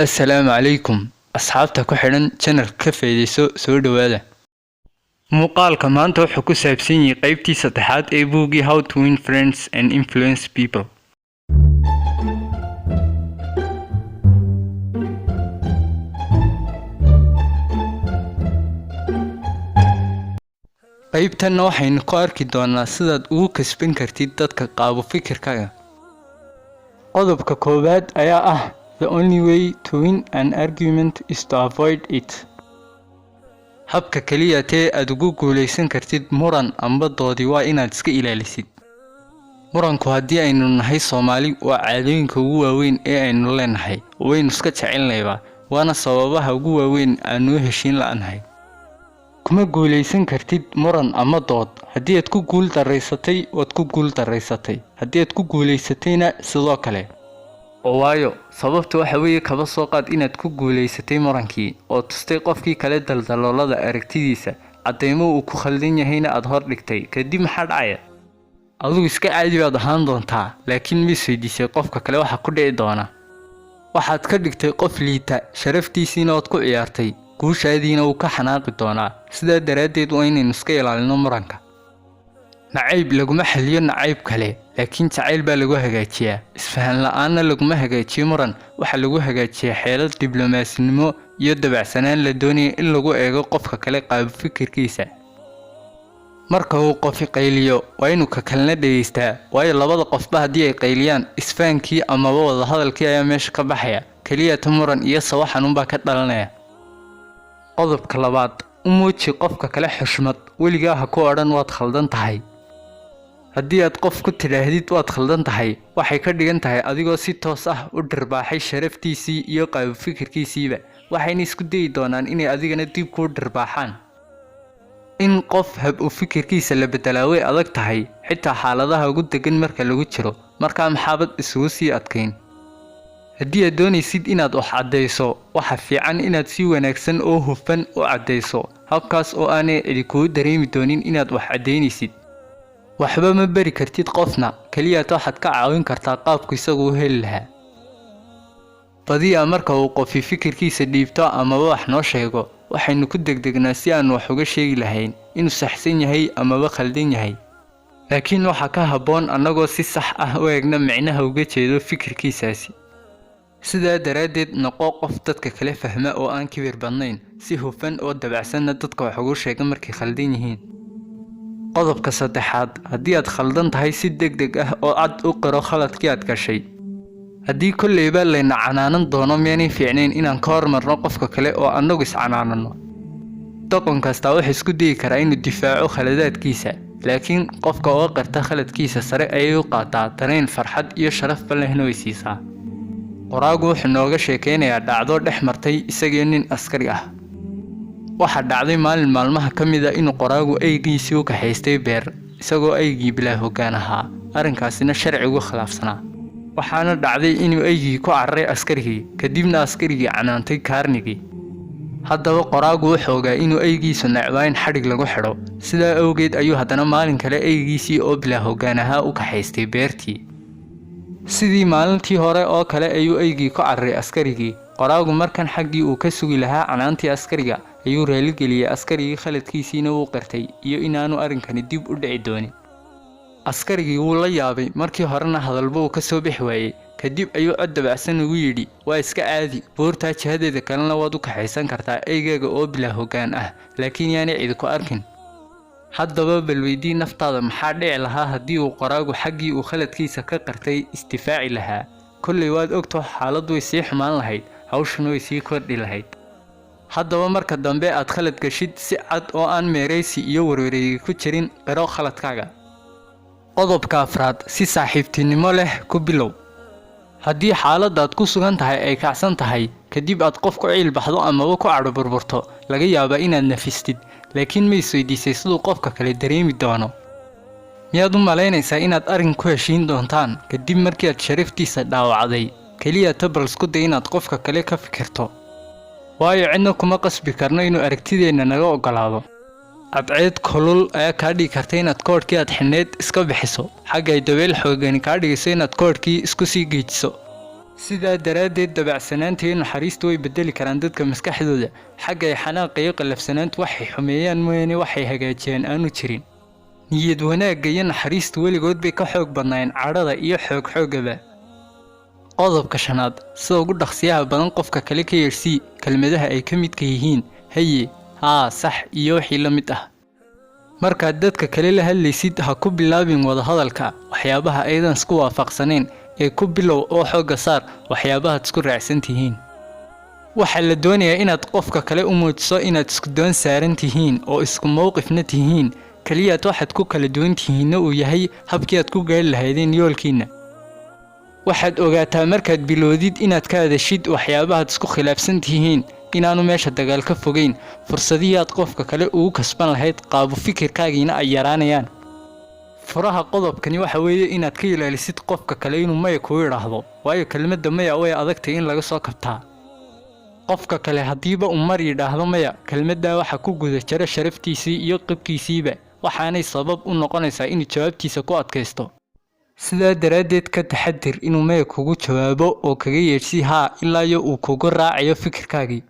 Assalaamu calaykum asxaabta ku xidhan channel ka faa'iideyso soo dhawaada. Muuqaalka maanta wuxuu ku saabsan yahay qaybtii saddexaad ee buuggii How to Win Friends and Influence People. qaybtan waxaynu ku arki doonaa sidaad ugu kasban kartid dadka qaabo fikirkaaga. qodobka koowaad ayaa ah The only way to win an argument is to avoid it. habka kaliya ee aad ugu guuleysan kartid muran amba doodi waa inaad iska ilaalisid. muranku haddii aynu nahay Soomaali waa caadooyinka ugu waaweyn ee aynu leenahay, waynu iska jecelnahay, waana sababaha ugu waaweyn aanu heshiin la'aanahay. kuma guuleysan kartid muran ama dood. haddii aad ku guul dareysatay waad ku guul dareysatay, haddii aad ku guuleysatayna sidoo kale. waayo sababtu waxa weeye kaba soo qaad inaad ku guuleysatay murankii oo tustay qofkii kale daldaloolada aragtidiisa, cadeymo uu ku khaldan yahayna aad hor dhigtay. kadib maxaa dhacaya? adigu iska caadi baad ahaan doontaa, laakiin ma isweydiisay qofka kale waxa ku dhici doona. waxaad ka dhigtay qof liita, sharaftiisiina waad ku ciyaartay, guushaadiina wuu ka xanaaqi doonaa. sidaa daraaddeed waa inaynu iska ilaalino muranka. nacayb laguma xaliyo nacayb kale, laakiin jacayl baa lagu hagaajiyaa. isfahan la'aanna laguma hagaajiyo muran, waxa lagu hagaajiyaa xeelad diblomaasnimo iyo dabacsanaan la doonayo in lagu eego qofka kale qaab fikirkiisa. marka uu qofi qayliyo waa inuu ka kalena dhageystaa, waayo labada qofba haddii ay qayliyaan isfaankii amaba wada hadalkii ayaa meesha ka baxaya, keliya ta muran iyo sawaxan unbaa ka dhalanaya. qodobka labaad, u muuji qofka kale xushmad. weligaa ha ku odhan waad khaldan tahay. haddii aad qof ku tidhaahdid waad khaldan tahay, waxay ka dhigan tahay adigoo si toos ah u dhirbaaxay sharaftiisii iyo qaab fikirkiisiiba, waxayna isku dayi doonaan inay adigana dib kuu dhirbaaxaan. in qof hab u fikirkiisa la bedelaa way adag tahay, xitaa xaaladaha ugu degan marka lagu jiro, markaa maxaabad isugu sii adkayn. haddii aad doonaysid inaad wax caddeyso, waxa fiican inaad si wanaagsan oo hufan u caddeyso, habkaas oo aanay cidi kugu dareemi doonin inaad wax caddeynaysid. waxba ma bari kartid qofna, keliyaad waxaad ka caawin kartaa qaabku isagu u heli lahaa. badiyaa marka uu qofi fikirkiisa dhiibto amaba wax noo sheego, waxaynu ku degdegnaa si aan wax uga sheegi lahayn inuu saxsan yahay amaba khaldan yahay. laakiin waxaa ka habboon annagoo si sax ah u eegna micnaha uga jeedo fikirkiisaasi. sidaa daraaddeed noqo qof dadka kale fahma oo aan kibir badnayn, si hufan oo dabacsanna dadka wax ugu sheega markay khaldan yihiin. qodobka saddexaad, haddii aad khaldan tahay si degdeg ah oo cad u qiro khaladkii aad gashay. haddii kolleyba layna canaanan doono miyaanay fiicnayn inaan ka hormarno qofka kale oo annagu is-canaanano. doqon kastaa wuxuu isku dayi karaa inuu difaaco khaladaadkiisa, laakiin qofka oo qirta khaladkiisa sare ayay u qaataa dareen farxad iyo sharafba lehna way siisaa. qoraagu wuxuu nooga sheekeynayaa dhacdo dhex martay isagii nin askari ah. waxaa dhacday maalin maalmaha ka mid a inuu qoraagu eygiisii u kaxaystay beer, isagoo eygii bilaa hoggaan ahaa, arrinkaasina sharcigu khilaafsanaa. waxaana dhacday inuu eygii ku cararay askarigii, kadibna askarigii canaantay kaarnigii. haddaba qoraagu wuxuu ogaa inuu eygiisu necbaa in xadhig lagu xidho, sidaa awgeed ayuu haddana maalin kale eygiisii oo bilaa hoggaan ahaa u kaxaystay beertii. sidii maalintii hore oo kale ayuu eygii ku cararay askarigii. qoraagu markan xaggii uu ka sugi lahaa canaantii askariga ayuu raaligeliyey askarigii, khaladkiisiina wuu qirtay iyo inaanu arrinkani dib u dhici doonin. askarigii wuu la yaabay, markii horena hadalba uu ka soo bixi waayey. kadib ayuu cod dabacsan ugu yidhi, waa iska caadi, buurtaa jihadeeda kalena waad u kaxaysan kartaa eygaaga oo bilaa hoggaan ah, laakiin yaanay cidi ku arkin. haddaba bal weydii naftaada maxaa dhici lahaa haddii uu qoraagu xaggii uu khaladkiisa ka qirtay isdifaaci lahaa. kolley waad ogto xaaladdu way sii xumaan lahayd, hawshuna way sii kordhi lahayd. haddaba marka dambe aad khalad gashid, si cad oo aan meeraysi iyo warwareegi ku jirin qiro khaladkaaga. qodobka afraad, si saaxiibtinimo leh ku bilow. haddii xaaladaad ku sugan tahay ay kacsan tahay, kadib aad qof ku ciil baxdo amaba ku cadho burburto, laga yaabaa inaad nafistid, laakiin ma isweydiisay siduu qofka kale dareemi doono. miyaad u malaynaysaa inaad arrin ku heshiin doontaan kadib markii aad sharaftiisa dhaawacday? keliya tabal isku day inaad qofka kale ka fikirto, waayo cidna kuma qasbi karno inuu aragtideenna naga ogolaado. cadceed kulul ayaa kaa dhigi karta inaad koodhkii aad xidhneyd iska bixiso, xagga ay dabeel xoogani kaa dhigayso inaad koodhkii isku sii geejiso. sidaa daraaddeed dabacsanaanta iyo naxariistu way bedeli karaan dadka maskaxdooda. xagga ay xanaaqa iyo qallafsanaantu waxay xumeeyaan mooyaane waxay hagaajiyaan aanu jirin. niyad wanaagga iyo naxariistu weligood bay ka xoog badnaayeen cadhada iyo xoogaba. qodobka 5aad, sida ugu dhaqsiyaha badan qofka kale ka yeersii kelmadaha ay ka midka yihiin haye, haa, sax iyo wixii la mid ah. markaad dadka kale la hadlaysid ha ku bilaabin wada hadalka waxyaabaha aydan isku waafaqsaneen ee ku bilow oo xooga saar waxyaabaha isku raacsan tihiin. waxaa la doonayaa inaad qofka kale u muujiso inaad isku doon saaran tihiin oo isku mowqifna tihiin, kaliyaad waxaad ku kala duwan tihiinna uu yahay habkii aad ku gaari lahaydeen yoolkiinna. waxaad ogaataa markaad bilowdid inaad ka hadashid waxyaabahaad isku khilaafsan tihiin inaanu meesha dagaal ka fogeyn, fursadihii aad qofka kale ugu kasban lahayd qaabo fikirkaagiina ay yaraanayaan. furaha qodobkani waxa weeye inaad ka ilaalisid qofka kale inuu maya kuu idhaahdo, waayo kelmadda maya way adagtay in laga soo kabtaa. qofka kale haddiiba uu mar yidhaahdo maya, kelmaddaa waxa ku guda jira sharaftiisii iyo qibkiisiiba, waxaanay sabab u noqonaysaa inuu jawaabtiisa ku adkaysto. sidaa daraaddeed ka taxadir inuu maya kugu jawaabo oo kaga yeedhsii haa ilaa iyo uu kugu raacayo fikirkaagii.